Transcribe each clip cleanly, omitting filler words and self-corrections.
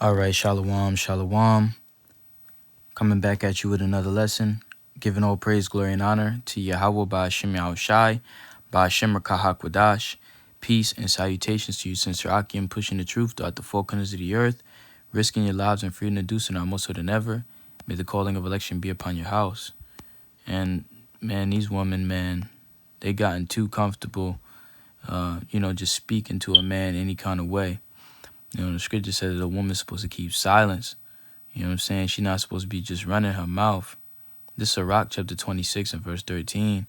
All right, shalom, shalom. Coming back at you with another lesson. Giving all praise, glory, and honor to Yahweh Ba'ashem Yahushai, Ba'ashem Rakahakwadash. Peace and salutations to you, Sister Akim, pushing the truth throughout the four corners of the earth, risking your lives and freedom to do so now more so than ever. May the calling of election be upon your house. And, man, these women, man, they gotten too comfortable, just speaking to a man any kind of way. The scripture says that a woman's supposed to keep silence. You know what I'm saying? She's not supposed to be just running her mouth. This is Sirach chapter 26 and verse 13.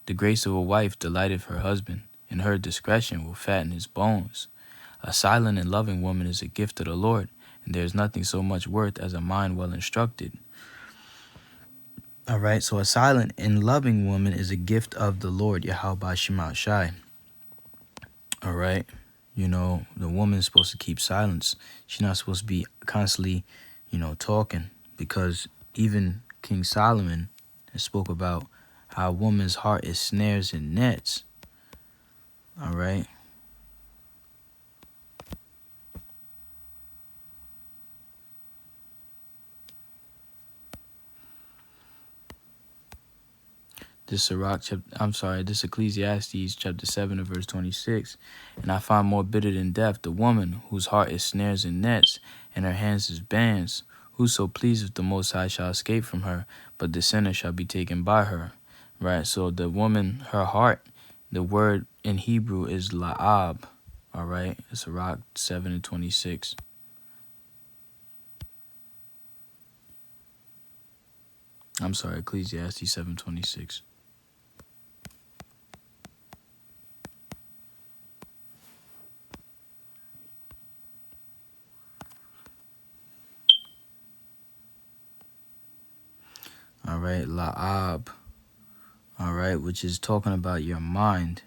The grace of a wife delighteth her husband, and her discretion will fatten his bones. A silent and loving woman is a gift of the Lord, and there is nothing so much worth as a mind well instructed. All right, so a silent and loving woman is a gift of the Lord, Yahweh Ba'ashem Shai. All right, the woman's supposed to keep silence. She's not supposed to be constantly talking, because even King Solomon spoke about how a woman's heart is snares and nets. All right. This Ecclesiastes chapter 7 and verse 26. And I find more bitter than death the woman whose heart is snares and nets, and her hands is bands. Whoso pleaseth the Most High shall escape from her, but the sinner shall be taken by her. Right, so the woman, her heart, the word in Hebrew is la'ab. All right, it's Sirach 7 and 26. I'm sorry, Ecclesiastes 7:26. All right, la'ab. All right, which is talking about your mind.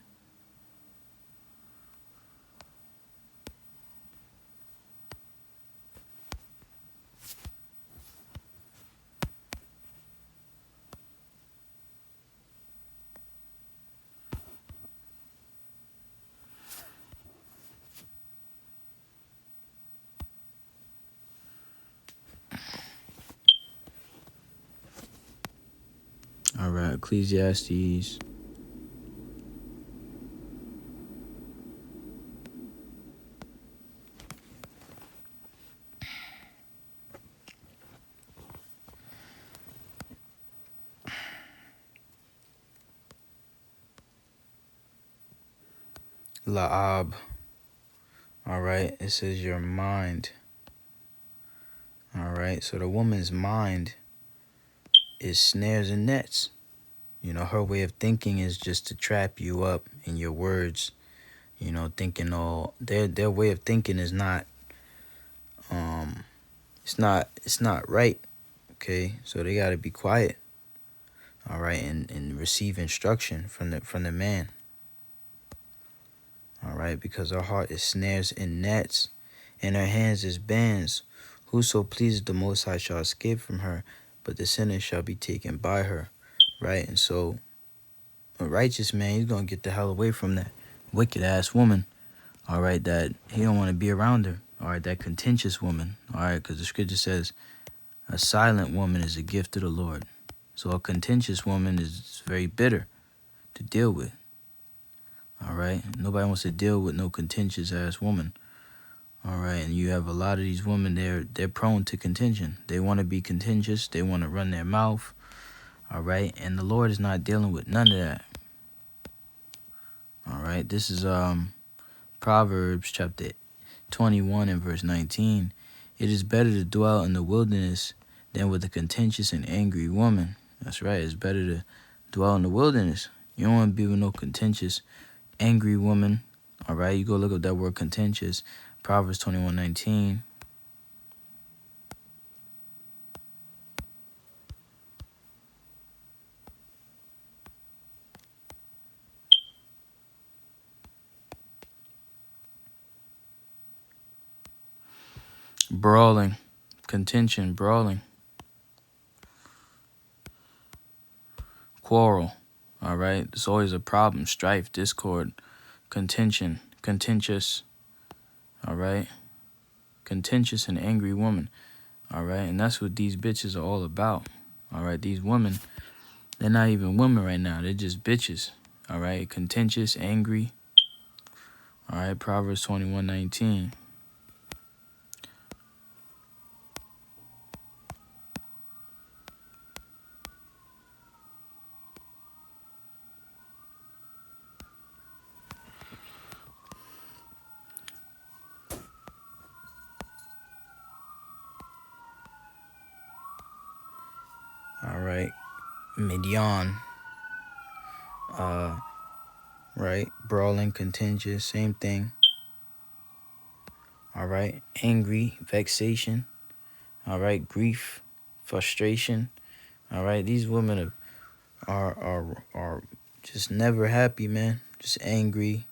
All right, Ecclesiastes. La'ab. All right, it says your mind. All right, so the woman's mind is snares and nets. Her way of thinking is just to trap you up in your words. Thinking all their way of thinking is not it's not right. Okay, so they gotta be quiet. All right, and receive instruction from the man. All right, because her heart is snares and nets, and her hands is bands. Whoso pleases the Most High shall escape from her, but the sinner shall be taken by her. Right, and so a righteous man, he's gonna get the hell away from that wicked ass woman. All right, that he don't want to be around her. All right, that contentious woman. All right, because the scripture says a silent woman is a gift of the Lord. So a contentious woman is very bitter to deal with. All right, nobody wants to deal with no contentious ass woman. All right, and you have a lot of these women, they're prone to contention. They want to be contentious. They want to run their mouth. All right, and the Lord is not dealing with none of that. All right, this is Proverbs chapter 21 and verse 19. It is better to dwell in the wilderness than with a contentious and angry woman. That's right, it's better to dwell in the wilderness. You don't want to be with no contentious, angry woman. All right, you go look up that word contentious. Proverbs 21:19. Brawling, contention, brawling, quarrel. All right, it's always a problem, strife, discord, contention, contentious. All right, contentious and angry woman. All right, and that's what these bitches are all about. All right, these women, they're not even women right now. They're just bitches. All right, contentious, angry. All right, Proverbs 21:19. All right, Midian. Right, brawling, contentious, same thing. All right, angry, vexation. All right, grief, frustration. All right, these women are just never happy, man. Just angry.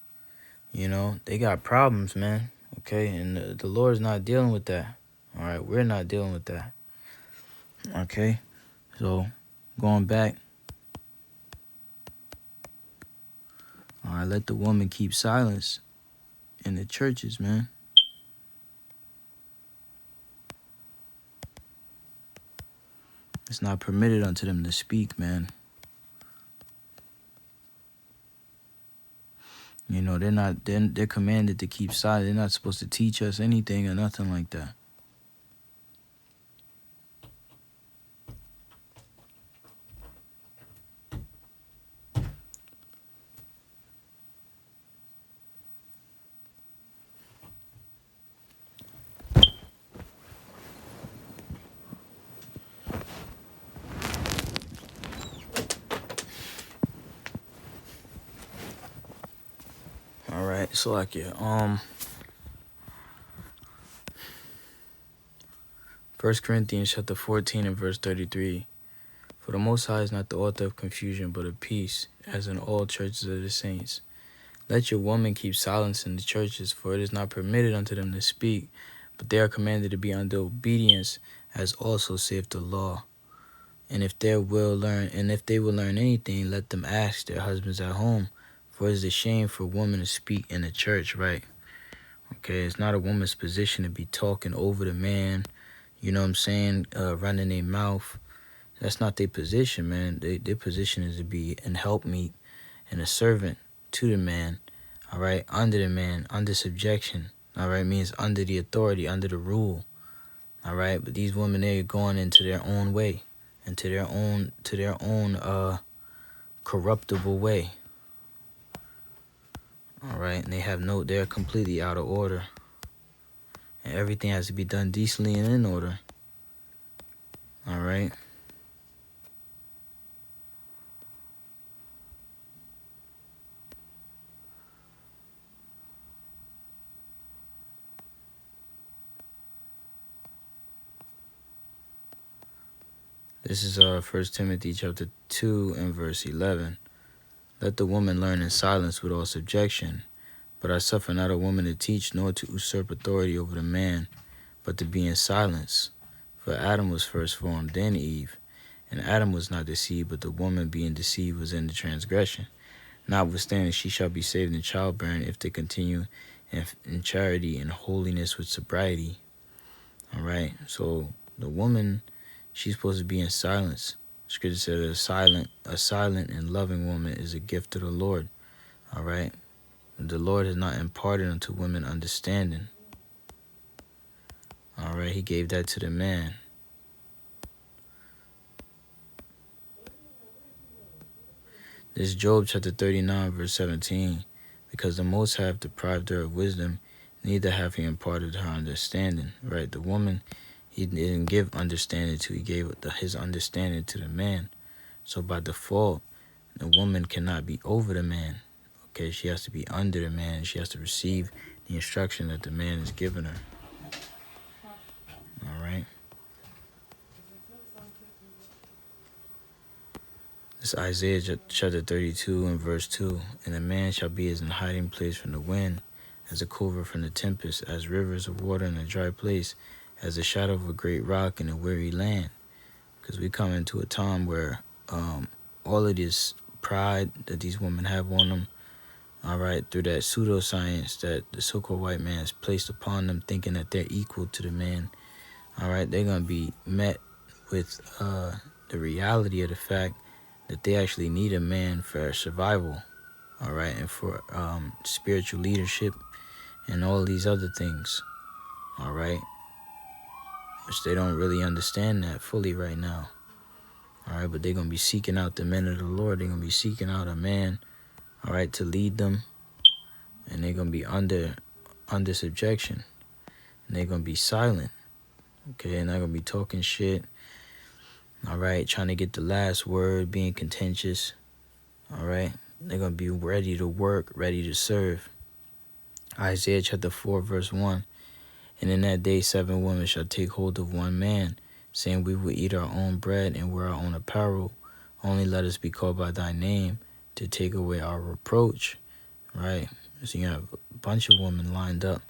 You know, they got problems, man. Okay, and the Lord's not dealing with that. All right, we're not dealing with that. Okay, so going back. All right, let the woman keep silence in the churches, man. It's not permitted unto them to speak, man. You know, they're commanded to keep silent. They're not supposed to teach us anything or nothing like that. All right, so like yeah, 1 Corinthians chapter 14 and verse 33. For the Most High is not the author of confusion, but of peace, as in all churches of the saints. Let your women keep silence in the churches, for it is not permitted unto them to speak, but they are commanded to be under obedience, as also saith the law. And if they will learn anything, let them ask their husbands at home, for it is a shame for a woman to speak in the church, right? Okay, it's not a woman's position to be talking over the man, you know what I'm saying, running their mouth. That's not their position, man. Their position is to be an helpmeet and a servant to the man, all right, under the man, under subjection, all right, means under the authority, under the rule, all right. But these women, they're going into their own way, into their own corruptible way, all right, and they're completely out of order, and everything has to be done decently and in order, all right. This is 1 Timothy chapter 2 and verse 11. Let the woman learn in silence with all subjection. But I suffer not a woman to teach, nor to usurp authority over the man, but to be in silence. For Adam was first formed, then Eve. And Adam was not deceived, but the woman being deceived was in the transgression. Notwithstanding, she shall be saved in childbearing if they continue in charity and holiness with sobriety. All right, so the woman, she's supposed to be in silence. Scripture says a silent and loving woman is a gift of the Lord. All right. The Lord has not imparted unto women understanding. All right. He gave that to the man. This is Job chapter 39 verse 17. Because the Most High hath deprived her of wisdom, neither have he imparted her understanding. Right. The woman, he didn't give understanding to. He gave his understanding to the man. So by default, the woman cannot be over the man. Okay, she has to be under the man. She has to receive the instruction that the man is giving her. All right. This is Isaiah chapter 32 and verse 2. And a man shall be as an hiding place from the wind, as a covert from the tempest, as rivers of water in a dry place, as the shadow of a great rock in a weary land. Because we come into a time where all of this pride that these women have on them, all right, through that pseudoscience that the so-called white man has placed upon them, thinking that they're equal to the man, all right, they're going to be met with the reality of the fact that they actually need a man for survival, all right, and for spiritual leadership and all these other things, all right, which they don't really understand that fully right now, all right, but they're going to be seeking out the men of the Lord. They're going to be seeking out a man, all right, to lead them, and they're going to be under subjection, and they're going to be silent, okay, and they're going to be talking shit, all right, trying to get the last word, being contentious, all right, they're going to be ready to work, ready to serve. Isaiah chapter 4, verse 1, and in that day 7 women shall take hold of one man, saying, we will eat our own bread and wear our own apparel. Only let us be called by thy name to take away our reproach, right? So you have a bunch of women lined up.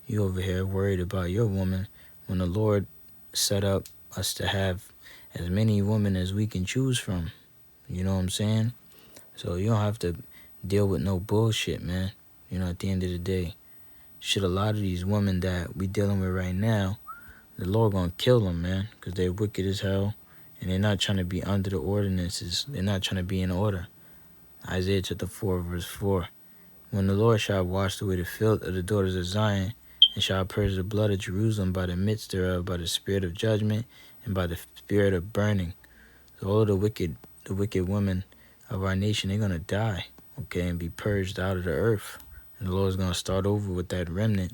You over here worried about your woman when the Lord set up us to have as many women as we can choose from. You know what I'm saying? So you don't have to deal with no bullshit, man. You know, at the end of the day, shit, a lot of these women that we dealing with right now, the Lord gonna kill them, man, because they're wicked as hell, and they're not trying to be under the ordinances. They're not trying to be in order. Isaiah chapter 4, verse 4. When the Lord shall wash away the filth of the daughters of Zion, and shall purge the blood of Jerusalem by the midst thereof, by the spirit of judgment, and by the spirit of burning. So all of the wicked women of our nation, they're gonna die, okay, and be purged out of the earth. And the Lord's gonna start over with that remnant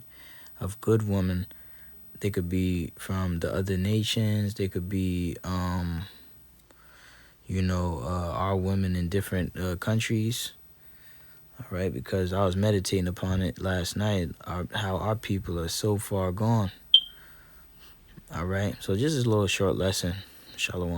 of good women. They could be from the other nations. They could be, our women in different countries. All right, because I was meditating upon it last night, how our people are so far gone. All right, so just a little short lesson. Shalom.